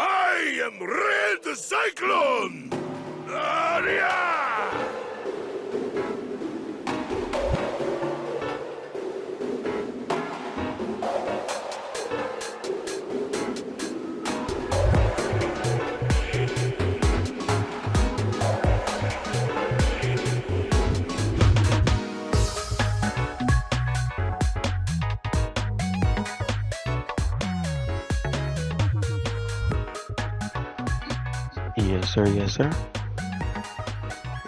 I am Red Cyclone! Aria! Yes, sir. Yes, sir.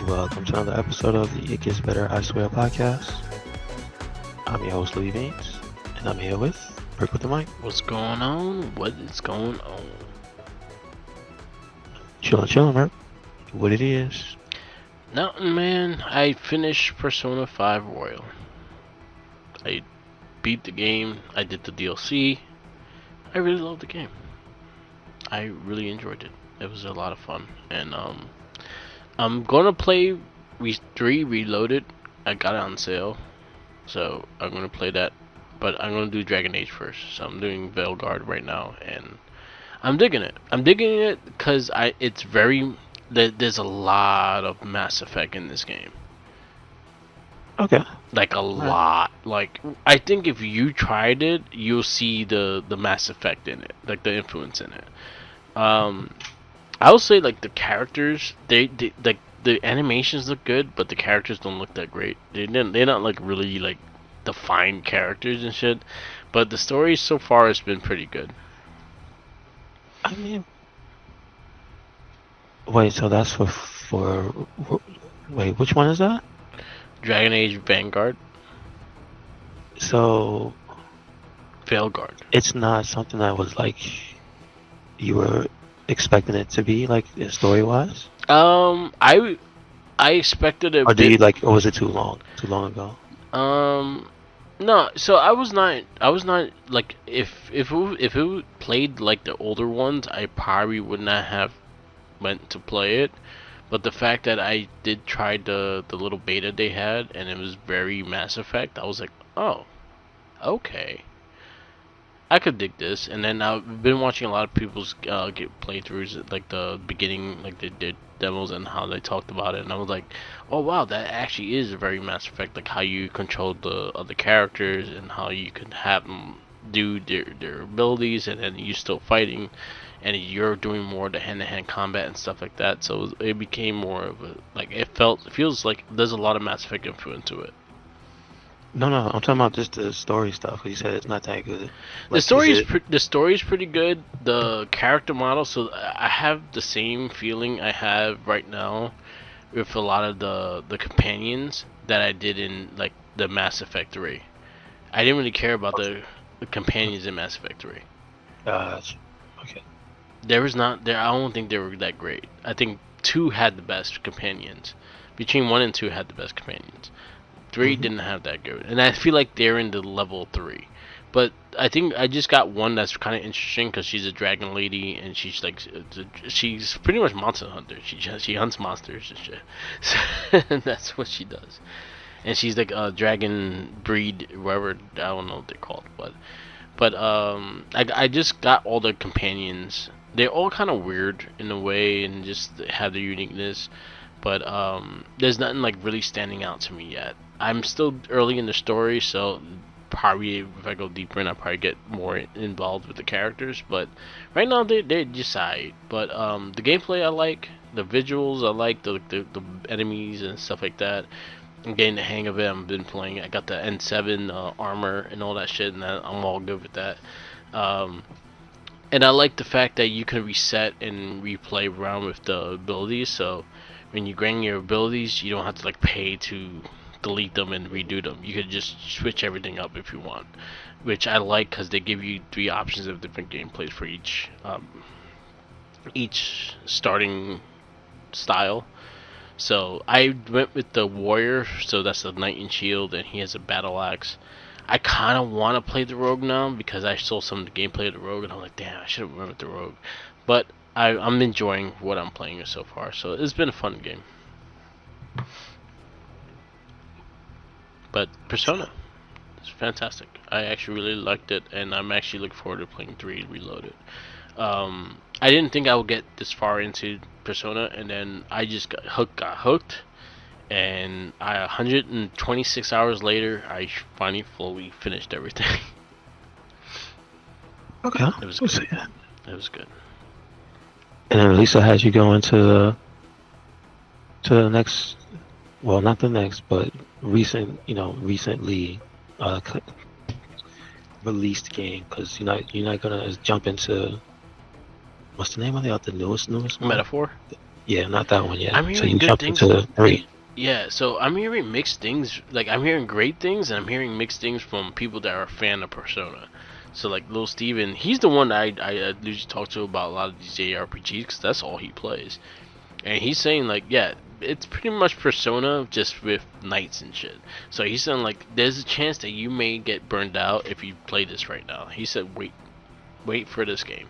Welcome to another episode of the It Gets Better, I Swear podcast. I'm your host, Louis Veins, and I'm here with Brick with the mic. What's going on? What is going on? Chillin', man. What it is. Nothing, man. I finished Persona 5 Royal. I beat the game. I did the DLC. I really loved the game. I really enjoyed it. It was a lot of fun. And I'm gonna play 3 Reloaded. I got it on sale, so I'm gonna play that. But I'm gonna do Dragon Age first. So I'm doing Veilguard right now, and I'm digging it. I'm digging it because it's very. There's a lot of Mass Effect in this game. Okay. Like a lot. Like I think if you tried it, you'll see the Mass Effect in it, like the influence in it. I would say like the characters, they like the animations look good, but the characters don't look that great. They're not like really like defined characters and shit. But the story so far has been pretty good. I mean, wait. So that's wait. Which one is that? Dragon Age Vanguard. So Veilguard. it's not something that was like you were expecting it to be, like story wise. I expected it. Or did you like? Or was it too long ago? No. So I was not like if it played like the older ones, I probably would not have went to play it. But the fact that I did try the little beta they had, and it was very Mass Effect, I was like, oh, okay, I could dig this. And then I've been watching a lot of people's get playthroughs, like the beginning, like they did demos and how they talked about it, and I was like, oh wow, that actually is very Mass Effect, like how you control the other characters and how you can have them do their abilities, and then you still fighting, and you're doing more of the hand-to-hand combat and stuff like that. So it became more of a like it feels like there's a lot of Mass Effect influence to it. No, I'm talking about just the story stuff. You said it's not that good. The story is pretty good. The character model, so I have the same feeling I have right now with a lot of the companions that I did in like the Mass Effect 3. I didn't really care about the companions in Mass Effect 3. Okay. I don't think they were that great. I think 2 had the best companions. Between 1 and 2 had the best companions. 3 didn't have that good, and I feel like they're in the level 3. But I think I just got one that's kind of interesting because she's a dragon lady, and she's like she's pretty much monster hunter. She hunts monsters and shit. So that's what she does, and she's like a dragon breed, whatever, I don't know what they're called, but I just got all the companions. They're all kind of weird in a way, and just have their uniqueness. But there's nothing like really standing out to me yet. I'm still early in the story, so probably if I go deeper in, I'll probably get more involved with the characters. But right now they're just side. But the gameplay I like, the visuals I like, the enemies and stuff like that. I'm getting the hang of it. I've been playing. I got the N7 armor and all that shit, and I'm all good with that. And I like the fact that you can reset and replay around with the abilities. So when you gain your abilities, you don't have to like pay to delete them and redo them. You could just switch everything up if you want, which I like because they give you 3 options of different gameplays for each starting style. So I went with the warrior, so that's the knight in shield, and he has a battle axe. I kind of want to play the rogue now because I saw some of the gameplay of the rogue, and I'm like, damn, I should have went with the rogue. But I'm enjoying what I'm playing so far, so it's been a fun game. But Persona, it's fantastic. I actually really liked it, and I'm actually looking forward to playing 3 Reloaded. I didn't think I would get this far into Persona, and then I just got hooked, and 126 hours later, I finally fully finished everything. Okay. It was We'll good. see. It was good. And then Lisa had you go into the next, well, not the next, but recently released game, because you're not gonna jump into what's the name of the newest one? Metaphor. Yeah, not that one yet. I'm So hearing you good jump things. into 3. Yeah, so I'm hearing mixed things. Like, I'm hearing great things, and I'm hearing mixed things from people that are a fan of Persona. So, like, Lil Steven, he's the one I usually talk to about a lot of these JRPGs, because that's all he plays. And he's saying, like, yeah, it's pretty much Persona, just with knights and shit. So he's saying, like, there's a chance that you may get burned out if you play this right now. He said, wait for this game.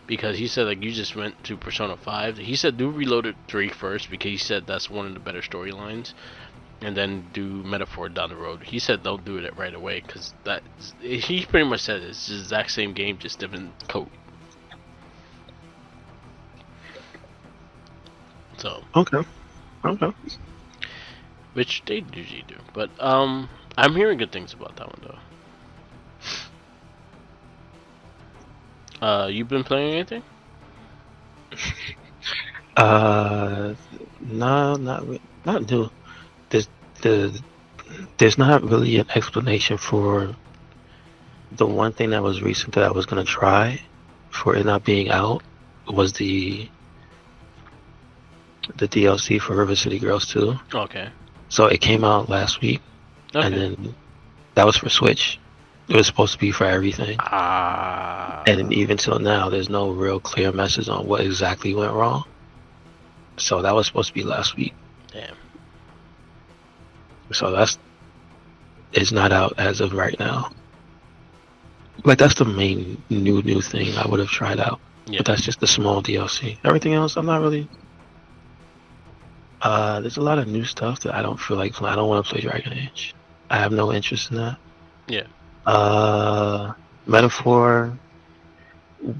Because he said, like, you just went to Persona 5. He said, do Reloaded 3 first, because he said that's one of the better storylines. And then do Metaphor down the road. He said don't do it right away, because he pretty much said it's the exact same game, just different coat. So. Okay. Which they usually do. But, I'm hearing good things about that one, though. You been playing anything? No, not new. There's not really an explanation for the one thing that was recent that I was gonna try for it not being out was the DLC for River City Girls 2. Okay. So it came out last week, and then that was for Switch. It was supposed to be for everything. And even till now, there's no real clear message on what exactly went wrong. So that was supposed to be last week. Damn. So it's not out as of right now. Like, that's the main new thing I would have tried out. Yeah. But that's just the small DLC. Everything else, I'm not really. There's a lot of new stuff that I don't feel like playing. I don't want to play Dragon Age. I have no interest in that. Yeah. Metaphor,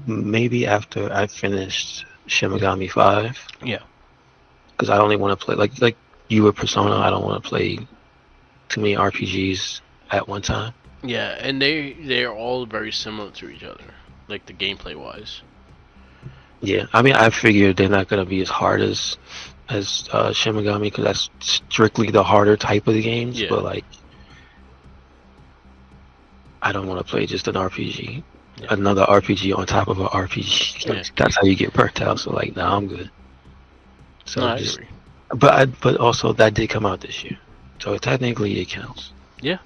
maybe after I finished Shin Megami 5. Yeah. Because I only want to play, like you with Persona, I don't want to play too many RPGs at one time. Yeah, and they're all very similar to each other, like the gameplay wise. Yeah, I mean, I figured they're not going to be as hard as Shin Megami, because that's strictly the harder type of the games. Yeah. But, like, I don't want to play just an RPG. Yeah. Another RPG on top of an RPG. Yeah. That's how you get burnt out. So, like, nah, I'm good. So no, I agree. But also that did come out this year, so technically it counts. Yeah.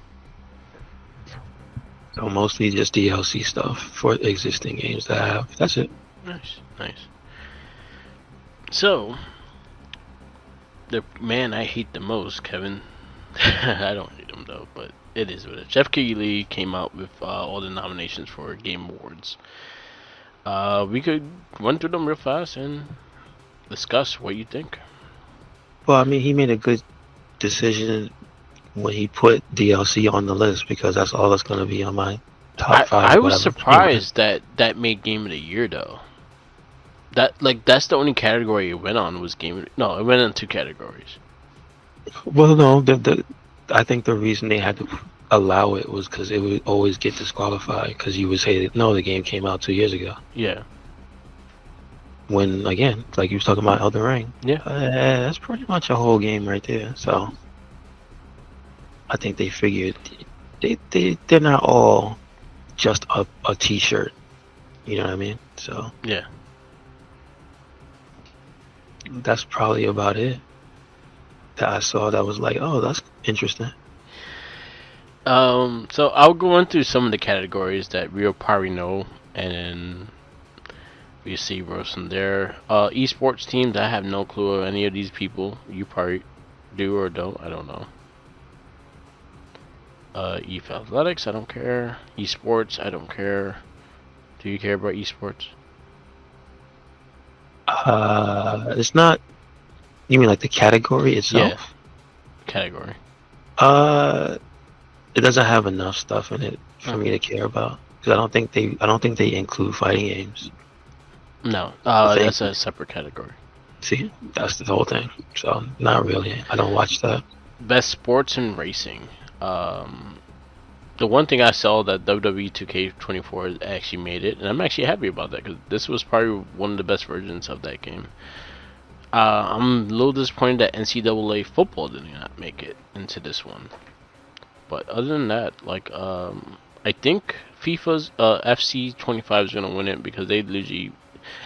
So mostly just DLC stuff for existing games that I have. That's it. Nice. So, the man I hate the most, Kevin. I don't hate him though, but it is what it is. Jeff Keighley came out with all the nominations for Game Awards. We could run through them real fast and discuss what you think. Well, I mean, he made a good decision when he put DLC on the list, because that's all that's going to be on my top 5. I was surprised that made Game of the Year though. That's the only category it went on was Game of the... No, it went on 2 categories. Well, no, I think the reason they had to allow it was because it would always get disqualified, because you would say that, no, the game came out 2 years ago. Yeah. When, again, like you was talking about Elden Ring. Yeah. That's pretty much a whole game right there. So I think they figured they're not all just a t-shirt. You know what I mean? So yeah. That's probably about it that I saw that was like, oh, that's interesting. So I'll go into some of the categories that we'll probably know, and then we see what's in there. Esports teams, I have no clue of any of these people. You probably do or don't. I don't know. EF Athletics, I don't care. Esports, I don't care. Do you care about esports? It's not. You mean like the category itself? Yeah. Category. It doesn't have enough stuff in it for me to care about, because I don't think they include fighting games. No, Thing? that's a separate category. See, that's the whole thing. So not really. I don't watch that. Best sports and racing. The one thing I saw that WWE 2K24 actually made it, and I'm actually happy about that because this was probably one of the best versions of that game. I'm a little disappointed that NCAA football did not make it into this one. But other than that, like, I think FIFA's FC25 is gonna win it because they literally.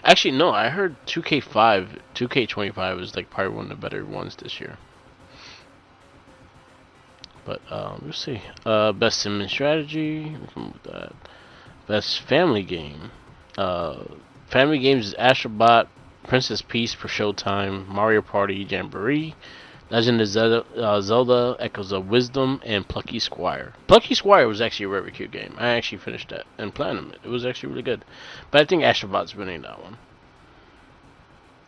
Actually, no, I heard 2K25 is like probably one of the better ones this year. But we'll see. Best sim and strategy. Best family game. Family games is Astrobot, Princess Peace for Showtime, Mario Party Jamboree, Legend of Zelda Echoes of Wisdom, and Plucky Squire. Plucky Squire was actually a very cute game. I actually finished that and platinum it. It was actually really good. But I think Astrobot's winning that one.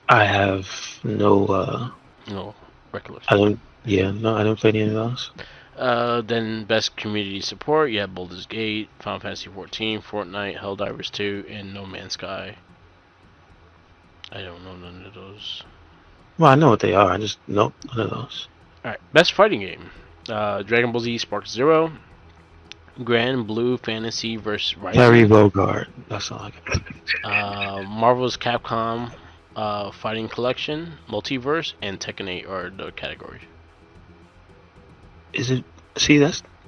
I have no. No recollection. I don't. Yeah, no, I don't play any of those. Then best community support, you have Baldur's Gate, Final Fantasy 14, Fortnite, Helldivers 2, and No Man's Sky. I don't know none of those. Well, I know what they are. I just nope, none of those. Alright, best fighting game. Dragon Ball Z Spark Zero, Grand Blue Fantasy vs. Rising. Harry Bogart. That's all I got. Marvel's Capcom Fighting Collection, Multiverse, and Tekken 8 are the categories. Is it? See,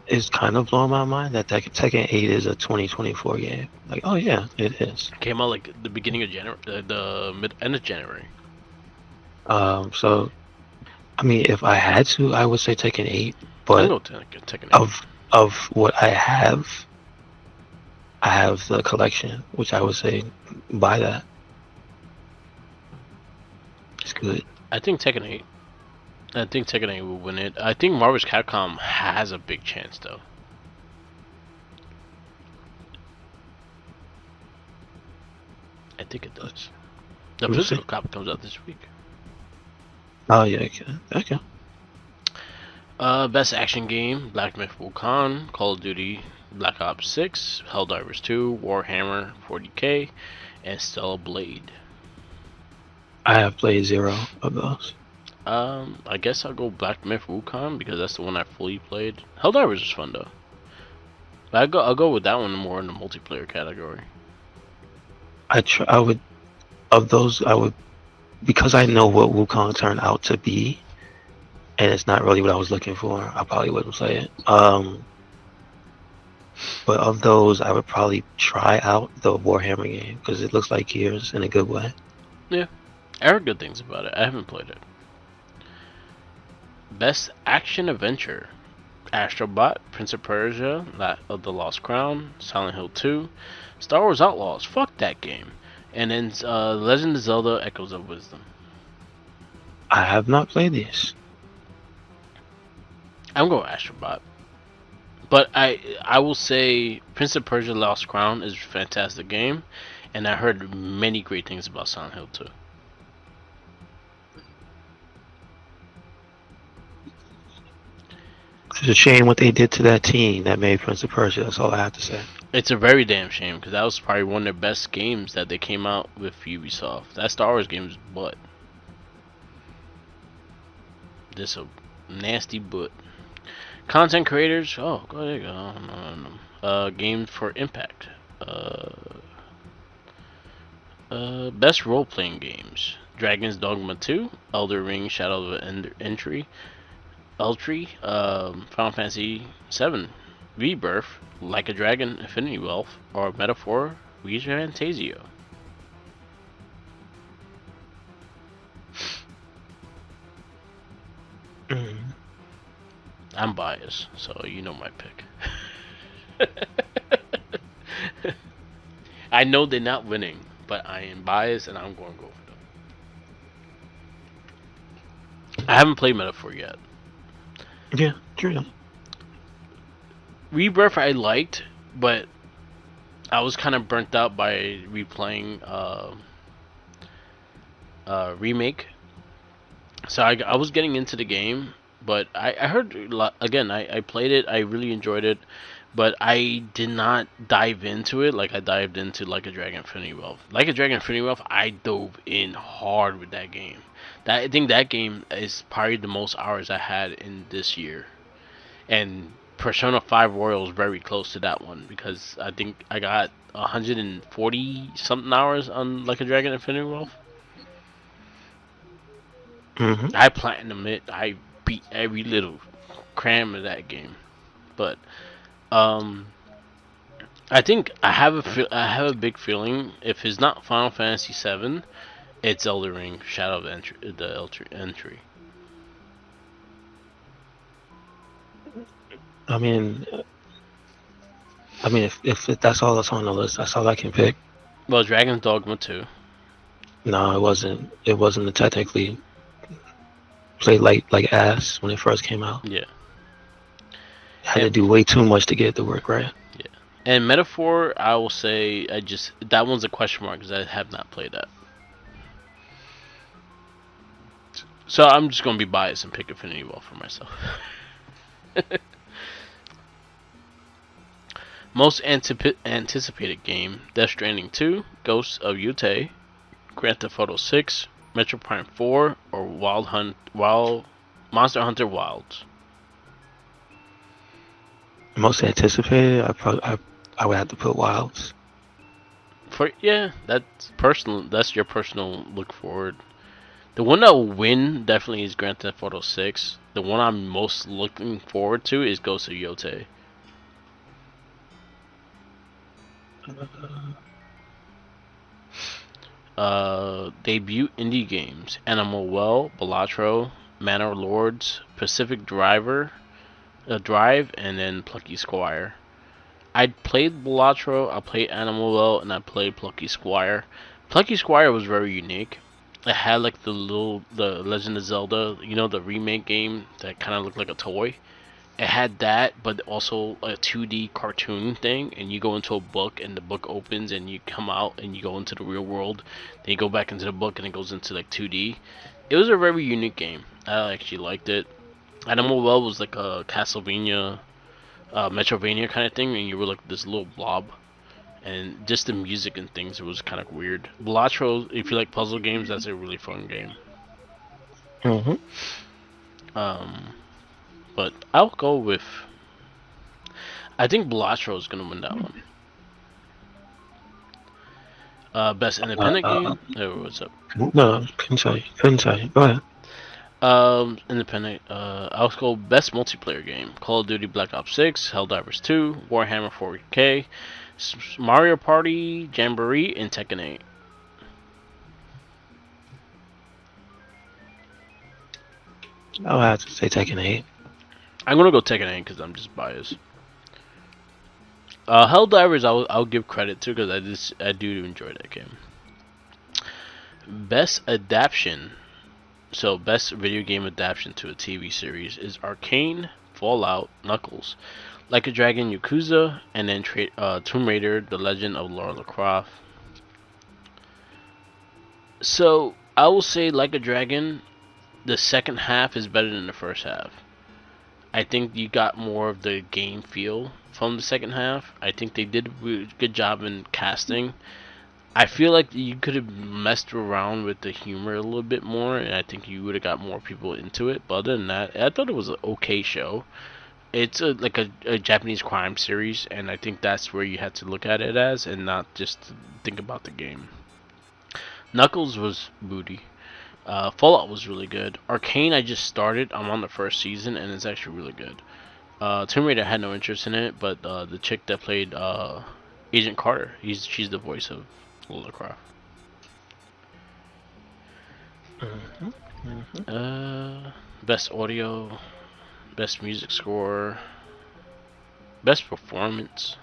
it's kind of blowing my mind that Tekken 8 is a 2024 game. Like, oh yeah, it is. Came out like the beginning of January, end of January. So, I mean, if I had to, I would say Tekken 8. But Tekken 8. Of what I have the collection, which I would say buy that. It's good. I think Tekken 8 will win it. I think Marvel's Capcom has a big chance, though. I think it does. The physical copy comes out this week. Oh yeah, okay. Best action game: Black Myth Wukong, Call of Duty, Black Ops 6, Helldivers 2, Warhammer 40K, and Stellar Blade. I have played 0 of those. I guess I'll go Black Myth Wukong because that's the one I fully played. Helldivers was fun though. But I'll go with that one more in the multiplayer category. I would, of those, I would, because I know what Wukong turned out to be, and it's not really what I was looking for, I probably wouldn't play it. But of those, I would probably try out the Warhammer game because it looks like Gears in a good way. Yeah, I heard good things about it. I haven't played it. Best action adventure: Astrobot, Prince of Persia, The Lost Crown, Silent Hill 2, Star Wars Outlaws. Fuck that game. And then Legend of Zelda: Echoes of Wisdom. I have not played these. I'm going Astrobot. But I will say Prince of Persia: Lost Crown is a fantastic game, and I heard many great things about Silent Hill 2. It's a shame what they did to that team that made Prince of Persia. That's all I have to say. It's a very damn shame because that was probably one of their best games that they came out with Ubisoft. That Star Wars game is butt. This a nasty butt. Content creators. Oh, there you go. No. Games for Impact. Best role-playing games: Dragon's Dogma 2, Elder Ring: Shadow of Entry, Final Fantasy 7, Rebirth, Like a Dragon, Infinity Wealth, or Metaphor, Luigi Fantasio. I'm biased, so you know my pick. I know they're not winning, but I am biased and I'm going to go for them. I haven't played Metaphor yet. Yeah, true. Rebirth I liked, but I was kind of burnt out by replaying Remake. So I was getting into the game, but I heard again. I played it. I really enjoyed it, but I did not dive into it like I dived into Like a Dragon Infinity Wealth. Like a Dragon Infinity Wealth, I dove in hard with that game. I think that game is probably the most hours I had in this year. And Persona 5 Royal is very close to that one because I think I got 140 something hours on Like a Dragon Infinity Wealth. I platinum it. I beat every little cram of that game. But I think I have a big feeling if it's not Final Fantasy 7, it's Elden Ring Shadow of Entry. I mean, if that's all that's on the list, that's all I can pick. Well, Dragon's Dogma 2. No, it wasn't. It wasn't technically played like ass when it first came out. Yeah. Had to do way too much to get it to work right. Yeah. And Metaphor, I will say, that one's a question mark because I have not played that. So I'm just gonna be biased and pick Infinity Wealth for myself. Most anticipated game: Death Stranding 2, Ghosts of Yotei, Grand Theft Auto 6, Metro Prime 4, or Monster Hunter Wilds. Most anticipated, I would have to put Wilds. That's personal. That's your personal look forward. The one that will win definitely is Grand Theft Auto 6. The one I'm most looking forward to is Ghosts of Yotei. Debut indie games: Animal Well, Balatro, Manor Lords, Pacific Drive, and then Plucky Squire. I played Balatro, I played Animal Well, and I played Plucky Squire. Plucky Squire was very unique. It had like the Legend of Zelda, the remake game that kind of looked like a toy. It had that, but also a 2D cartoon thing, and you go into a book, and the book opens, and you come out, and you go into the real world. Then you go back into the book, and it goes into like 2D. It was a very unique game. I actually liked it. Animal Well was like a Castlevania, Metrovania kind of thing, and you were like this little blob. And just the music and things, it was kind of weird. Balatro, if you like puzzle games, that's a really fun game. But I'll go with. I think Balatro is gonna win that one. Best independent game. Oh, what's up? No, couldn't tell you. Go ahead. Independent. I'll go best multiplayer game: Call of Duty Black Ops 6, Helldivers 2, Warhammer 40K, Mario Party, Jamboree, and Tekken 8. I'll have to say Tekken 8. I'm gonna go Tekken 8 because I'm just biased. Helldivers, I'll give credit to because I do enjoy that game. Best adaptation. So best video game adaptation to a TV series is Arcane, Fallout, Knuckles, Like a Dragon, Yakuza, and then Tomb Raider: The Legend of Lara Croft. So I will say Like a Dragon, the second half is better than the first half. I think you got more of the game feel from the second half. I think they did a good job in casting. I feel like you could have messed around with the humor a little bit more, and I think you would have got more people into it. But other than that, I thought it was an okay show. It's like a Japanese crime series, and I think that's where you had to look at it as, and not just think about the game. Knuckles was booty. Fallout was really good. Arcane, I just started. I'm on the first season, and it's actually really good. Tomb Raider, had no interest in it, but the chick that played Agent Carter, she's the voice of Lara Croft. Best audio, best music score, best performance.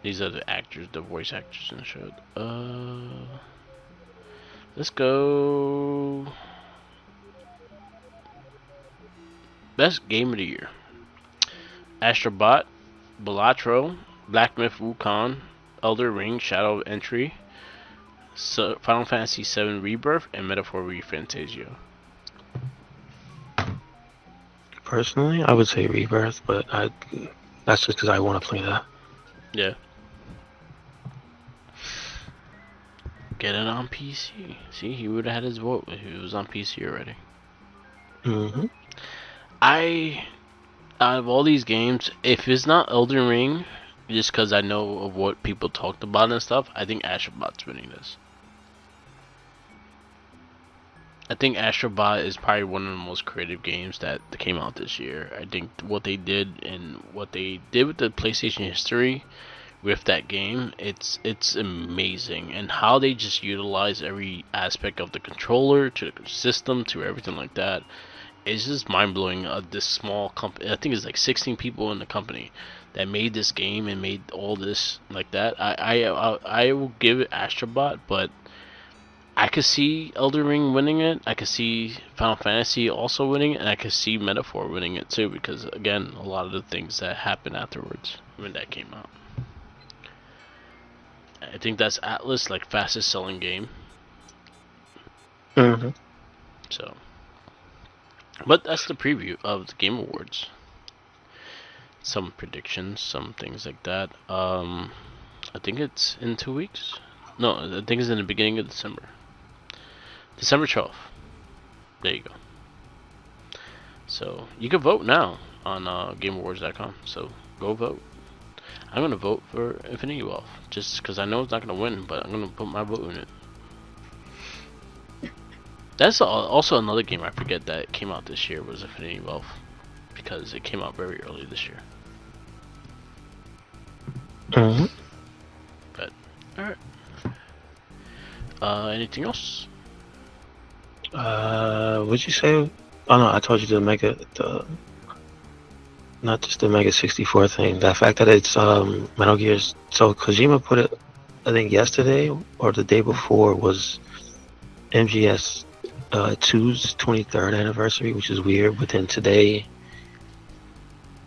These are the actors, the voice actors in the show. Let's go. Best game of the year: Astrobot, Balatro, Black Myth Wukong, Elder Ring Shadow of Entry, Final Fantasy VII Rebirth, and Metaphor ReFantasio. Personally, I would say Rebirth, but That's just because I want to play that. Yeah. Get it on PC. See, he would have had his vote if he was on PC already. Mm-hmm. Out of all these games, if it's not Elden Ring, just because I know of what people talked about and stuff, I think Astrobot's winning this. I think Astrobot is probably one of the most creative games that came out this year. I think what they did and what they did with the PlayStation history with that game, it's amazing. And how they just utilize every aspect of the controller to the system to everything like that. It's just mind-blowing. This small company, I think it's like 16 people in the company that made this game and made all this like that. I will give it Astrobot, but I could see Elden Ring winning it. I could see Final Fantasy also winning it, and I could see Metaphor winning it too, because again, a lot of the things that happened afterwards when that came out. I think that's Atlas, like, fastest selling game. Mm-hmm. So, but that's the preview of the Game Awards. Some predictions, some things like that. I think it's in 2 weeks. No, I think it's in the beginning of December. December 12th. There you go. So, you can vote now on GameAwards.com. So, go vote. I'm going to vote for Infinity Wealth. Just because I know it's not going to win, but I'm going to put my vote in it. That's also another game I forget that came out this year was Infinity Wealth. Because it came out very early this year. Mm-hmm. But, alright. Anything else? What'd you say? Oh no, I told you not just the Mega 64 thing. The fact that it's Metal Gear's. So Kojima put it, I think yesterday or the day before was MGS 2's 23rd anniversary, which is weird. But then today,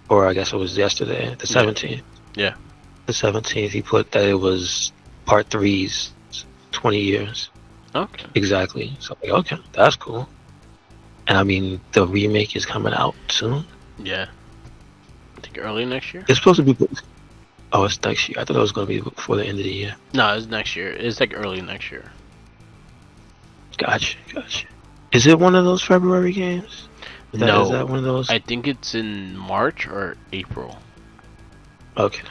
or I guess it was yesterday, the 17th. Yeah. The 17th, he put that it was Part 3's 20 years. Okay. Exactly. So I'm like, okay, that's cool. And I mean, the remake is coming out soon. Yeah. I think early next year? It's supposed to be. Oh, it's next year. I thought it was going to be before the end of the year. No, it's next year. It's like early next year. Gotcha. Is it one of those February games? No. Is that one of those? I think it's in March or April. Okay.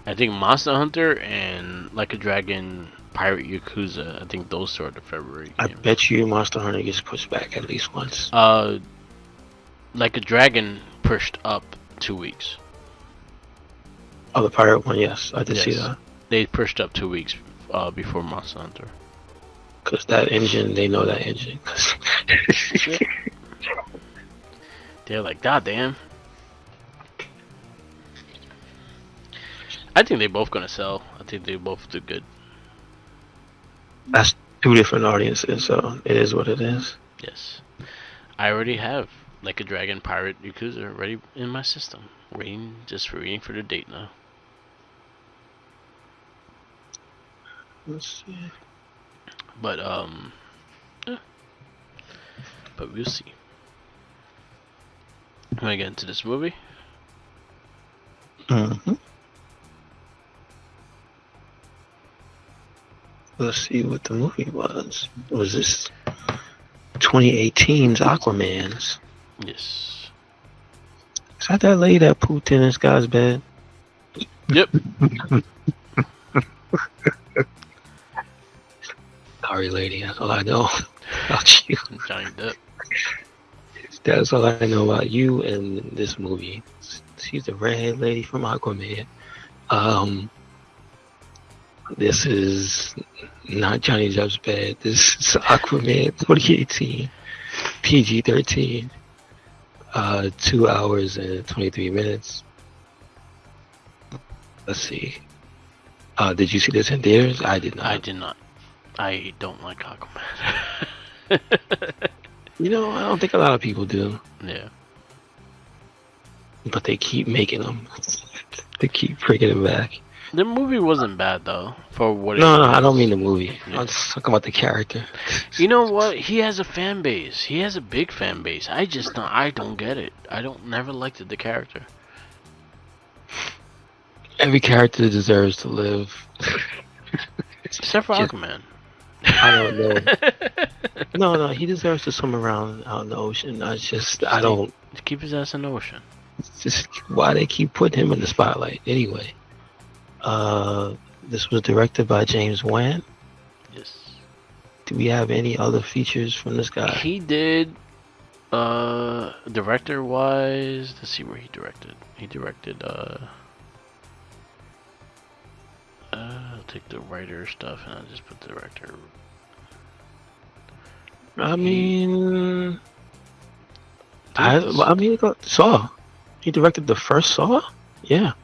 I think Monster Hunter and Like a Dragon Pirate Yakuza, I think those sort of February games. I bet you Monster Hunter gets pushed back at least once. Like a Dragon pushed up 2 weeks. Oh, the pirate one, yes. I did see that. They pushed up 2 weeks before Monster Hunter. Because that engine, they know that engine. They're like, God damn. I think they both gonna sell. I think they both do good. That's two different audiences, so it is what it is. Yes. I already have Like a Dragon Pirate Yakuza ready in my system. Waiting for the date now. Let's see. But yeah. But we'll see. Am I get into this movie? Mm-hmm. Let's see what the movie was. Was this 2018's Aquaman's? Yes. Is that lady that pooped in this guy's bed? Yep. Sorry, lady. That's all I know about you. Johnny Depp. That's all I know about you and this movie. She's the redhead lady from Aquaman. This is not Johnny Depp's bed. This is Aquaman 2018, PG-13, 2 hours and 23 minutes. Let's see. Did you see this in theaters? I did not. I did not. I don't like Aquaman. You know, I don't think a lot of people do. Yeah. But they keep making them. They keep bringing it back. The movie wasn't bad though, for what. No, I don't mean the movie. Yeah. I'm just talking about the character. You know what? He has a fan base. He has a big fan base. I don't get it. Never liked the character. Every character deserves to live. Except for Aquaman. I don't know. No, he deserves to swim around out in the ocean. I don't. Keep his ass in the ocean. It's just why they keep putting him in the spotlight. Anyway, this was directed by James Wan. Yes. Do we have any other features from this guy? He did. Director wise, let's see where he directed. He directed. I'll take the writer stuff and I'll just put the director. I mean, Saw. He directed the first Saw. Yeah,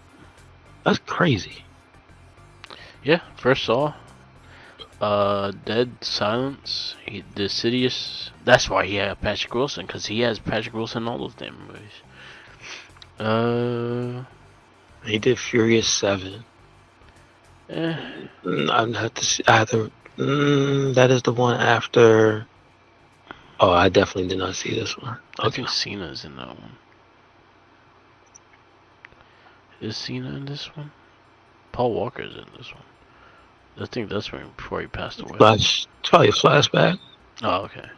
that's crazy. Yeah, first Saw. Dead Silence. He did Insidious. That's why he had Patrick Wilson, because he has Patrick Wilson in all those damn movies. He did Furious 7. I'd have to see either. That is the one after. Oh, I definitely did not see this one. Okay. I think Cena's in that one. Is Cena in this one? Paul Walker's in this one. I think that's when before he passed away. It's probably a flashback. Oh, okay.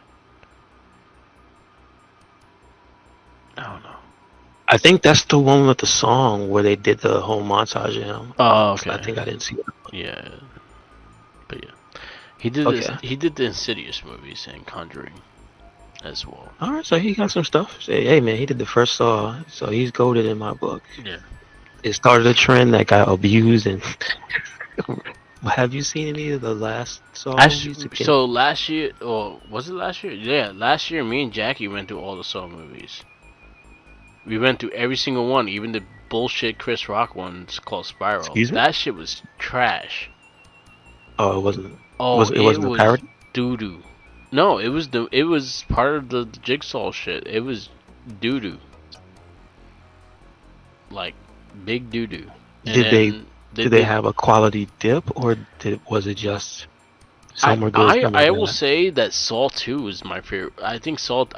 I don't know. I think that's the one with the song where they did the whole montage of him. Oh, okay. I think I didn't see that one. Yeah, but yeah, he did. Okay. He did the Insidious movies and Conjuring as well. All right, so he got some stuff. Say, hey man, he did the first Saw, so he's goated in my book. Yeah. It started a trend that got abused and. Have you seen any of the last Saw movies? So last year, or was it last year? Yeah, last year me and Jackie went through all the Saw movies. We went through every single one, even the bullshit Chris Rock ones called Spiral. Excuse me? That shit was trash. Oh, it wasn't. Oh, it wasn't a parody? Doo doo. No, it was part of the Jigsaw shit. It was doo doo. Like big doo doo. Did they have a quality dip, or was it just somewhere good? I will say that Saw 2 is my favorite. I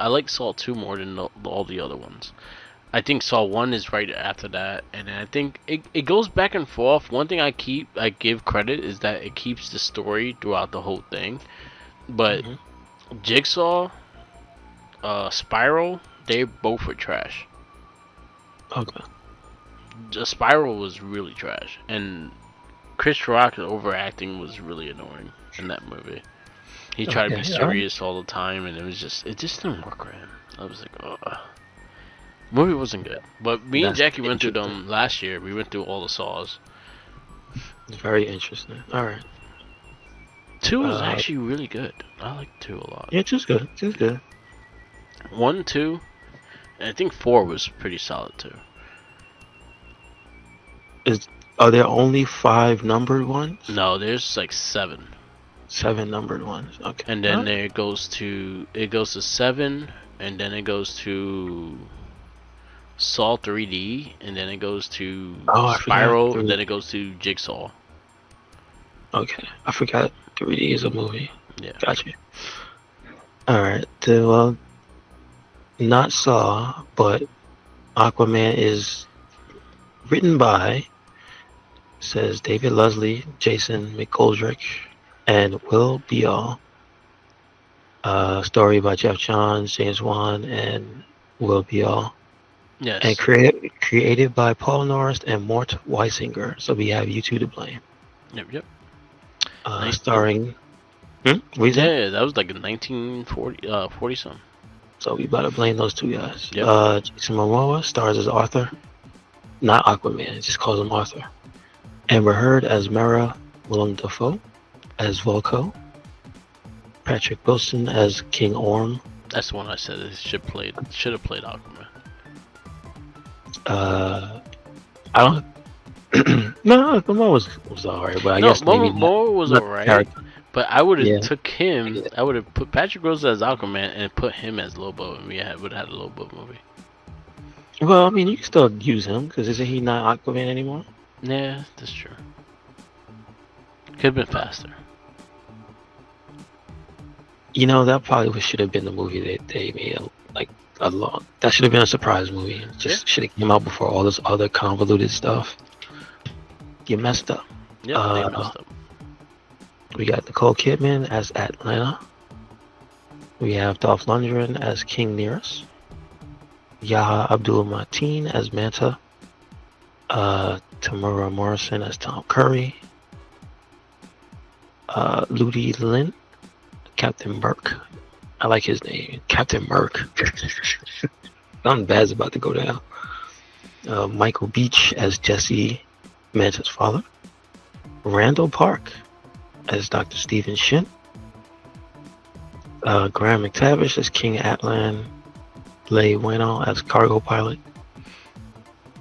like Saw 2 more than all the other ones. I think Saw 1 is right after that, and I think it goes back and forth. One thing I give credit is that it keeps the story throughout the whole thing. But Jigsaw, Spiral, they both were trash. Okay. Spiral was really trash, and Chris Rock's overacting was really annoying in that movie. He tried to be serious all the time, and it just didn't work for him. I was like, oh. Movie wasn't good. But me and Jackie went through them last year. We went through all the Saws. Very interesting. All right. 2 was actually really good. I like 2 a lot. Yeah, 2's good. 2's good. 1, 2, and I think 4 was pretty solid too. Are there only 5 numbered ones? No, there's like 7. 7 numbered ones. Okay. And then it goes to 7, and then it goes to Saw 3D, and then it goes to Spiral, and then it goes to Jigsaw. Okay, I forgot 3D is a movie. Yeah. Gotcha. Alright, well, not Saw, but Aquaman is written by, says David Leslie, Jason McGoldrick, and Will Beall. Story by Jeff Johns, James Wan, and Will Beall. Yes. And created by Paul Norris and Mort Weisinger. So we have you two to blame. Yep. Nice. Starring. Yeah, that was like a 1940 something. So we about to blame those two guys. Yep. Jason Momoa stars as Arthur, not Aquaman. It just calls him Arthur. Amber Heard as Mera, Willem Dafoe as Volko, Patrick Wilson as King Orm. That's the one I said it should have played Aquaman. I don't. No, Momoa was alright, but I guess maybe Momoa was alright. But I would have took him. I would have put Patrick Wilson as Aquaman and put him as Lobo, and we would have had a Lobo movie. Well, I mean, you can still use him because isn't he not Aquaman anymore? Yeah, that's true. Could have been faster. You know, that probably should have been the movie that they made. That should have been a surprise movie. Just should have came out before all this other convoluted stuff. You messed up. Yep, they messed up. We got Nicole Kidman as Atlanta. We have Dolph Lundgren as King Nearest. Yahya Abdul-Mateen as Manta. Tamura Morrison as Tom Curry. Ludi Lin, Captain Burke. I like his name, Captain Burke. Something bad's about to go down. Michael Beach as Jesse, Manta's father. Randall Park as Dr. Stephen Shin. Graham McTavish as King Atlan. Leigh Whannell as cargo pilot.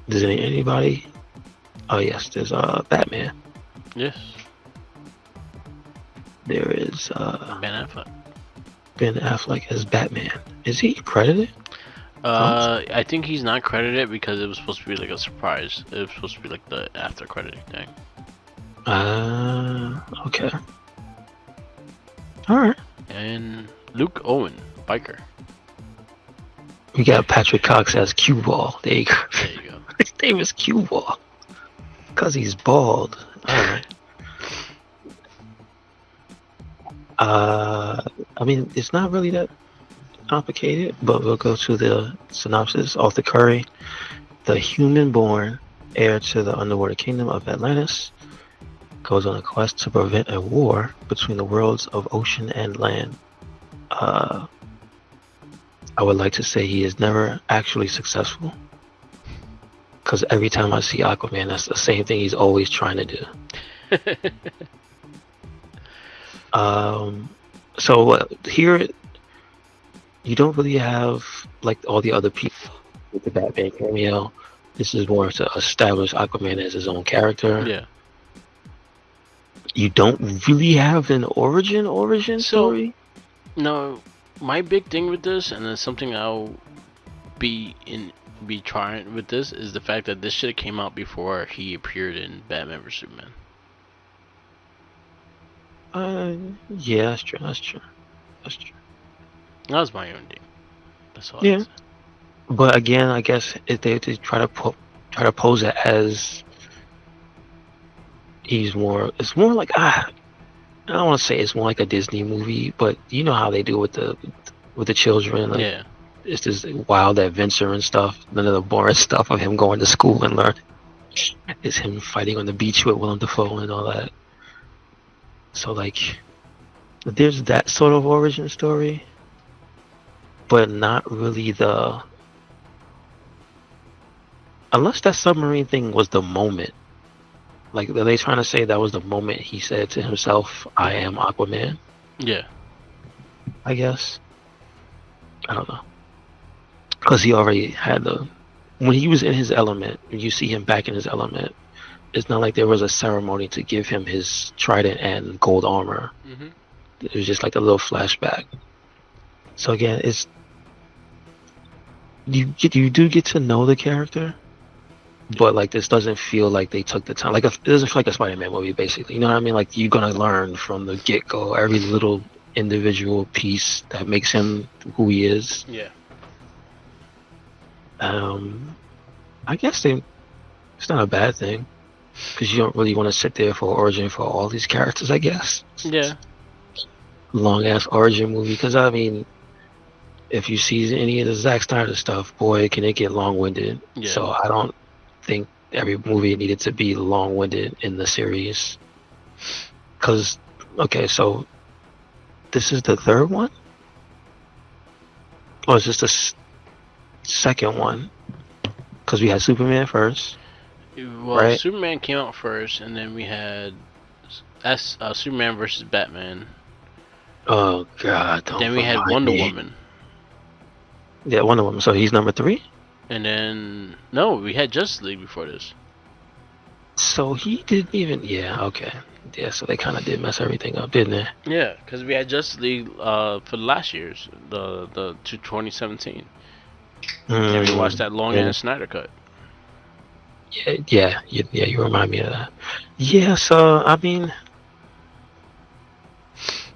Does anybody? Oh yes, there's Batman. Yes. There is Ben Affleck. Ben Affleck as Batman. Is he credited? I think he's not credited because it was supposed to be like a surprise. It was supposed to be like the after crediting thing. Okay. Alright. And Luke Owen, biker. We got Patrick Cox as Cue Ball. There you go. There you go. His name is Cue Ball. Because he's bald. Alright. I mean, it's not really that complicated, but we'll go to the synopsis. Arthur Curry, the human-born heir to the underwater kingdom of Atlantis, goes on a quest to prevent a war between the worlds of ocean and land. I would like to say he is never actually successful, because every time I see Aquaman, that's the same thing he's always trying to do. So here, you don't really have like all the other people with the Batman cameo. This is more to establish Aquaman as his own character. Yeah. You don't really have an origin story. No, my big thing with this, and it's something I'll be trying with this, is the fact that this should have came out before he appeared in Batman vs Superman. Yeah, that's true. That was my own thing. That's all. Yeah. But again, I guess if they try to pose it as it's more like I don't want to say it's more like a Disney movie, but you know how they do with the children. Like, yeah. It's this wild adventure and stuff. None of the boring stuff of him going to school and learning. It's him fighting on the beach with Willem Dafoe and all that. So like, there's that sort of origin story, but not really unless that submarine thing was the moment. Like, are they trying to say that was the moment he said to himself, I am Aquaman? Yeah. I guess. I don't know. Because he already had when he was in his element, when you see him back in his element, it's not like there was a ceremony to give him his trident and gold armor. Mm-hmm. It was just like a little flashback. So again, it's you do get to know the character, but like this doesn't feel like they took the time. Like it doesn't feel like a Spider-Man movie, basically. You know what I mean? Like you're gonna learn from the get-go every little individual piece that makes him who he is. Yeah. I guess it's not a bad thing. Because you don't really want to sit there for origin for all these characters, I guess. Yeah. Long ass origin movie. Because I mean, if you see any of the Zack Snyder stuff, boy, can it get long winded. Yeah. So I don't think every movie needed to be long winded in the series. Because, okay, so this is the third one? Or is this the second one? Because we had Superman first. Well, right? Superman came out first, and then we had Superman versus Batman. Oh God! Then we had Wonder Woman. Yeah, Wonder Woman. So he's number 3. And then no, we had Justice League before this. So he didn't even. Yeah. Okay. Yeah. So they kind of did mess everything up, didn't they? Yeah, because we had Justice League for last year's the 2017. And we watched that long ass Snyder cut. Yeah, you remind me of that. Yeah, so, I mean,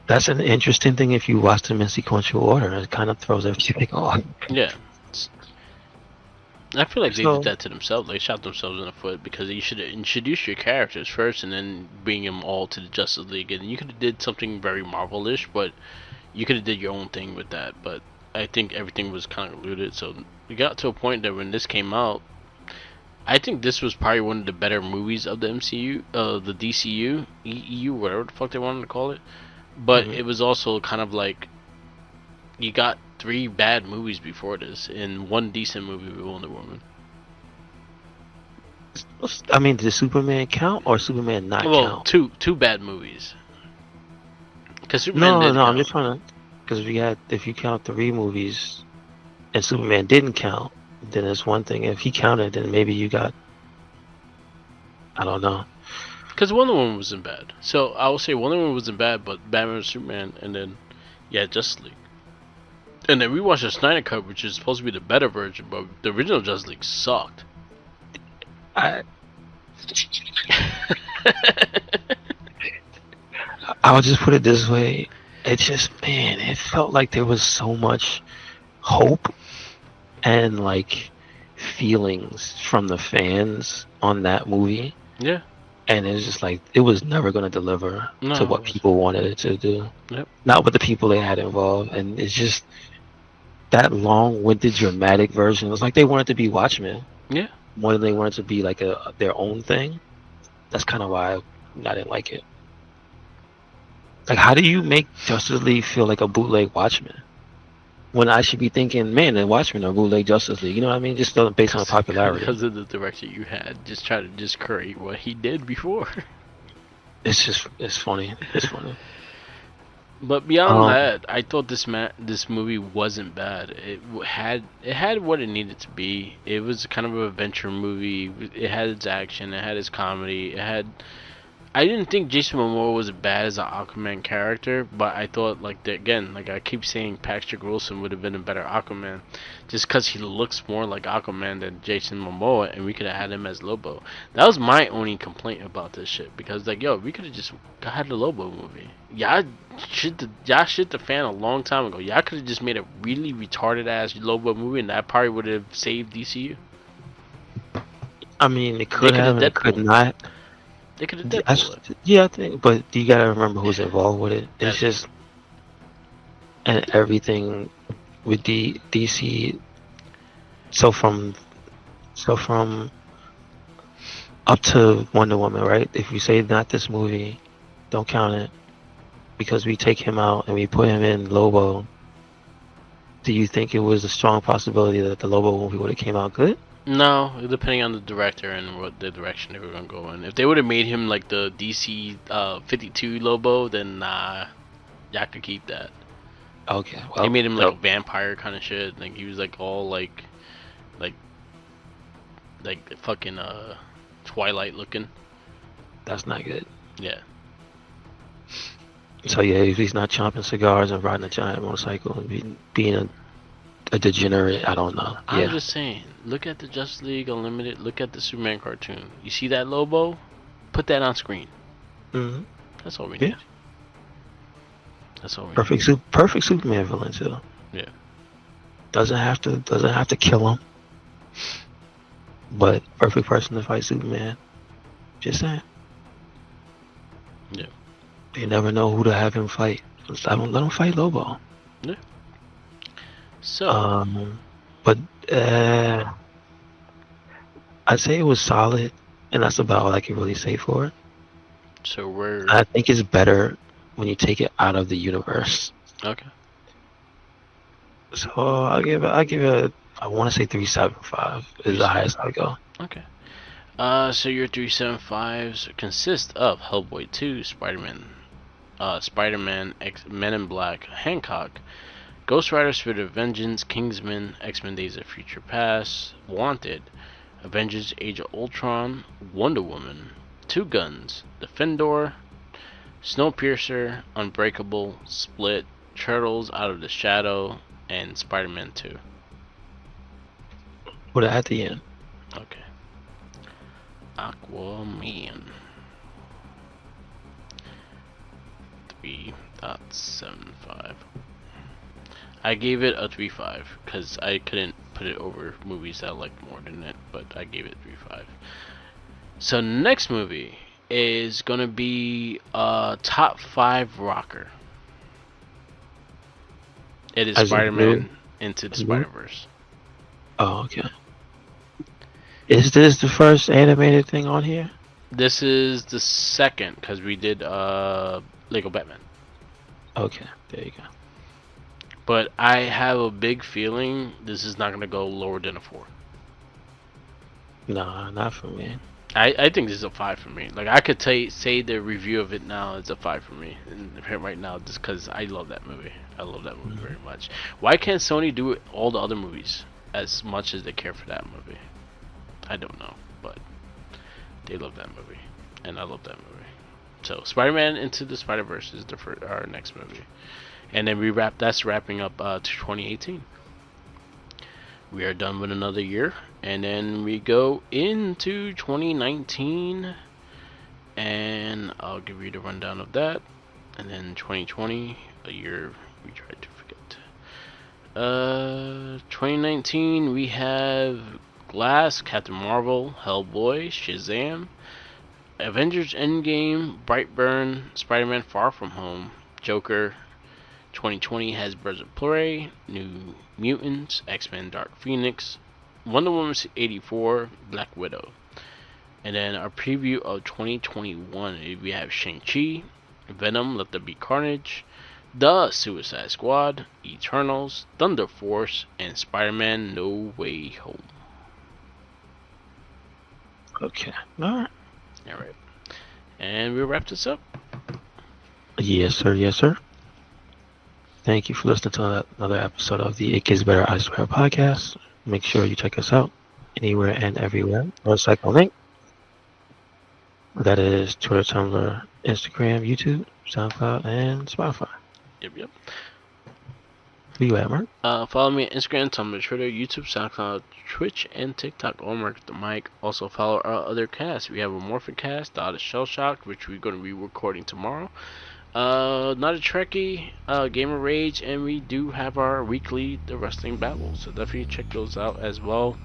that's an interesting thing if you watch them in sequential order. It kind of throws everything off. Yeah. I feel like they So did that to themselves. They shot themselves in the foot because you should have introduced your characters first and then bring them all to the Justice League. And you could have did something very Marvel-ish, but you could have did your own thing with that. But I think everything was convoluted. So we got to a point that when this came out, I think this was probably one of the better movies of the MCU, the DCU, EU, whatever the fuck they wanted to call it. But it was also kind of like you got 3 bad movies before this and 1 decent movie with Wonder Woman. I mean, did Superman count or Superman not Well, count? two bad movies. Because Superman No, did no, I'm count. just trying to, because if you count 3 movies and Superman didn't count, then it's one thing. If he counted, then maybe you got, I don't know. Because Wonder Woman wasn't bad. So I will say Wonder Woman wasn't bad, but Batman and Superman, and then Justice League. And then we watched the Snyder Cut, which is supposed to be the better version, but the original Justice League sucked. I'll just put it this way. It just, man, it felt like there was so much hope and like feelings from the fans on that movie. Yeah. And it's just like, it was never going to deliver to what people wanted it to do. Yep. Not with the people they had involved. And it's just that long-winded, dramatic version. It was like they wanted to be Watchmen. Yeah. More than they wanted to be like their own thing. That's kind of why I didn't like it. Like, how do you make Justice League feel like a bootleg Watchmen? When I should be thinking, man, the Watchmen are bootleg Justice League. You know what I mean? Just based on popularity. Because of the director you had. Just try to just create what he did before. It's funny. It's funny. But beyond that, I thought this movie wasn't bad. It had what it needed to be. It was kind of an adventure movie. It had its action. It had its comedy. I didn't think Jason Momoa was bad as an Aquaman character, but I thought, like I keep saying, Patrick Wilson would have been a better Aquaman, just because he looks more like Aquaman than Jason Momoa, and we could have had him as Lobo. That was my only complaint about this shit, because we could have just had the Lobo movie. Y'all shit the fan a long time ago. Y'all could have just made a really retarded ass Lobo movie, and that probably would have saved DCU. I mean, it could have, it could not. They could have Deadpool. Yeah, I think, but you gotta remember who's involved with it. It's just, and everything with DC. So from up to Wonder Woman, right? If you say not this movie, don't count it, because we take him out and we put him in Lobo. Do you think it was a strong possibility that the Lobo movie would have came out good? No, depending on the director and what the direction they were gonna go in. If they would have made him like the DC 52 Lobo, then y'all could keep that. Okay. Well, they made him like a vampire kind of shit. Like he was like all like fucking Twilight looking. That's not good. Yeah. So yeah, if he's not chomping cigars and riding a giant motorcycle and being a degenerate, I don't know. I'm just saying, look at the Justice League Unlimited, look at the Superman cartoon. You see that Lobo? Put that on screen. Mm-hmm. That's all we need. That's all we need. Perfect Superman villain too. Yeah. Doesn't have to kill him. But perfect person to fight Superman. Just saying. Yeah. They never know who to have him fight. Let him fight Lobo. Yeah. So, but I'd say it was solid, and that's about all I can really say for it. So I think it's better when you take it out of the universe. Okay. So I'll give it. I want to say 3.75 is the highest I'll go. Okay. So your 3.75s consist of Hellboy 2, Spider-Man, Men in Black, Hancock, Ghost Rider Spirit of Vengeance, Kingsman, X-Men Days of Future Past, Wanted, Avengers Age of Ultron, Wonder Woman, Two Guns, Defendor, Snowpiercer, Unbreakable, Split, Turtles Out of the Shadow, and Spider-Man 2. Put it at the end. Okay. Aquaman. 3.75. I gave it a 3.5 because I couldn't put it over movies that I liked more than it, but I gave it 3.5. So next movie is gonna be top 5 rocker. It is Spider-Man Into the Spider-Verse. Oh, okay. Is this the first animated thing on here? This is the second, because we did Lego Batman. Okay, there you go. But I have a big feeling this is not gonna go lower than a 4. Nah, not for me. I think this is a 5 for me. Like, I could say the review of it now is a 5 for me, and right now, just because I love that movie. I love that movie very much. Why can't Sony do all the other movies as much as they care for that movie? I don't know, but they love that movie, and I love that movie. So, Spider-Man Into the Spider-Verse is our next movie, and then that's wrapping up to 2018. We are done with another year, and then we go into 2019, and I'll give you the rundown of that. And then 2020, a year we tried to forget. 2019, we have Glass, Captain Marvel, Hellboy, Shazam, Avengers Endgame, Brightburn, Spider-Man Far From Home, Joker. 2020 has Birds of Prey, New Mutants, X-Men Dark Phoenix, Wonder Woman 84, Black Widow. And then our preview of 2021, we have Shang-Chi, Venom, Let There Be Carnage, The Suicide Squad, Eternals, Thunder Force, and Spider-Man No Way Home. Okay, alright. Alright. And we'll wrap this up. Yes, sir, yes, sir. Thank you for listening to another episode of the It Gets Better, I Swear podcast. Make sure you check us out anywhere and everywhere. RedCycloneInc. That is Twitter, Tumblr, Instagram, YouTube, SoundCloud, and Spotify. Yep. Who you at, Mark? Follow me on Instagram, Tumblr, Twitter, YouTube, SoundCloud, Twitch, and TikTok. Or Mark the Mic. Also follow our other casts. We have a Morphin cast, The Oddest Shell Shock, which we're going to be recording tomorrow. Not a Trekkie, Gamer Rage, and we do have our weekly The Wrestling Babble, so definitely check those out as well.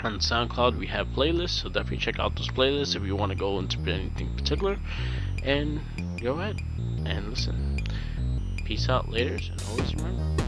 On SoundCloud we have playlists, so definitely check out those playlists if you want to go into anything particular, and go ahead and listen. Peace out, laters, and always remember,